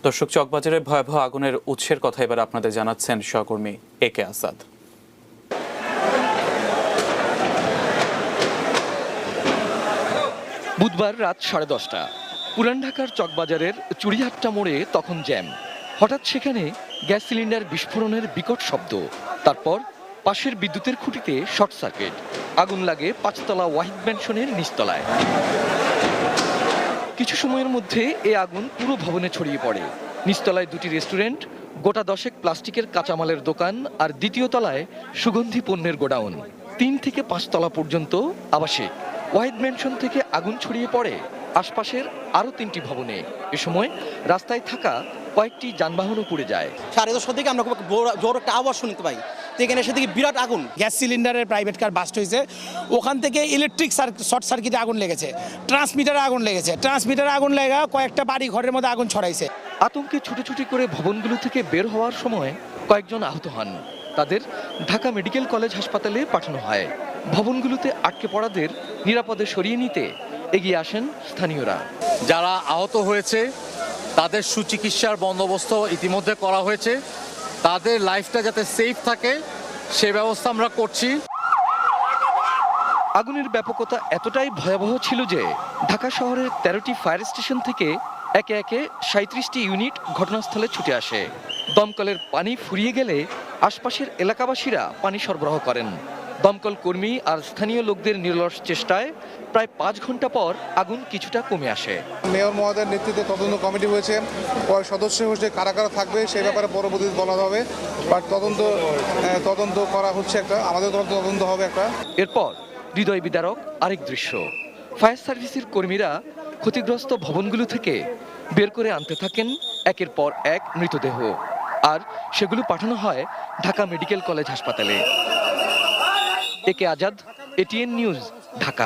দর্শক, চকবাজারে ভয়াবহ আগুনের উৎসের কথা এবার আপনাদের জানাচ্ছেন সহকর্মী একে আসাদ। বুধবার রাত 10:30 পুরান ঢাকার চকবাজারের চুড়িহাট্টা মোড়ে তখন জ্যাম। হঠাৎ সেখানে গ্যাস সিলিন্ডার বিস্ফোরণের বিকট শব্দ, তারপর পাশের বিদ্যুতের খুঁটিতে শর্ট সার্কিট। আগুন লাগে 5তলা ওয়াহিদ ম্যানশনের নিচতলায়। কিছু সময়ের মধ্যে এই আগুন পুরো ভবনে ছড়িয়ে পড়ে। নিচতলায় 2টি রেস্টুরেন্ট, গোটা 10 প্লাস্টিকের কাঁচামালের দোকান আর দ্বিতীয় তলায় সুগন্ধি পণ্যের গোডাউন। 3 থেকে 5 তলা পর্যন্ত আবাসিক। ওয়াহিদ ম্যানশন থেকে আগুন ছড়িয়ে পড়ে আশপাশের আরও 3টি ভবনে। এ সময় রাস্তায় থাকা কয়েকটি যানবাহনও পুড়ে যায়। 10:30 থেকে আমরা খুব জোর একটা আওয়াজ শুনতে পাই। তো এখানে এসে দেখি বিরাট আগুন। গ্যাস সিলিন্ডারের প্রাইভেট কার বাস্ট হয়েছে, ওখান থেকে ইলেকট্রিক শর্ট সার্কিটে আগুন লেগেছে, ট্রান্সমিটারে আগুন লেগেছে, ট্রান্সমিটারে আগুন লেগে কয়েকটা বাড়ি ঘরের মধ্যে আগুন ছড়াইছে। আতঙ্কে ছুটোছুটি করে ভবনগুলো থেকে বের হওয়ার সময় কয়েকজন আহত হন। তাদের ঢাকা মেডিকেল কলেজ হাসপাতালে পাঠানো হয়। ভবনগুলোতে আটকে পড়াদের নিরাপদে সরিয়ে নিতে এগিয়ে আসেন স্থানীয়রা। যারা আহত হয়েছে তাদের সুচিকিৎসার বন্দোবস্ত ইতিমধ্যে করা হয়েছে। তাদের লাইফটা যাতে সেফ থাকে সে ব্যবস্থা আমরা করছি। আগুনের ব্যাপকতা এতটাই ভয়াবহ ছিল যে ঢাকা শহরের 13টি ফায়ার স্টেশন থেকে একে একে 37টি ইউনিট ঘটনাস্থলে ছুটে আসে। দমকলের পানি ফুরিয়ে গেলে আশপাশের এলাকাবাসীরা পানি সরবরাহ করেন। দমকল কর্মী আর স্থানীয় লোকদের নিরলস চেষ্টায় প্রায় 5 ঘন্টা পর আগুন কিছুটা কমে আসে। মেয়র মহোদয়ের নেতৃত্বে তদন্ত কমিটি হয়েছে, কয়েক সদস্য হচ্ছে কারা কারা থাকবে সেই ব্যাপারে পরবর্তীতে বলা হবে। বাট তদন্ত করা হচ্ছে, আমাদের তদন্ত হবে একটা। এরপর হৃদয় বিদারক আরেক দৃশ্য। ফায়ার সার্ভিসের কর্মীরা ক্ষতিগ্রস্ত ভবনগুলো থেকে বের করে আনতে থাকেন একের পর এক মৃতদেহ, আর সেগুলো পাঠানো হয় ঢাকা মেডিকেল কলেজ হাসপাতালে। একে আজাদ, এটিএন নিউজ, ঢাকা।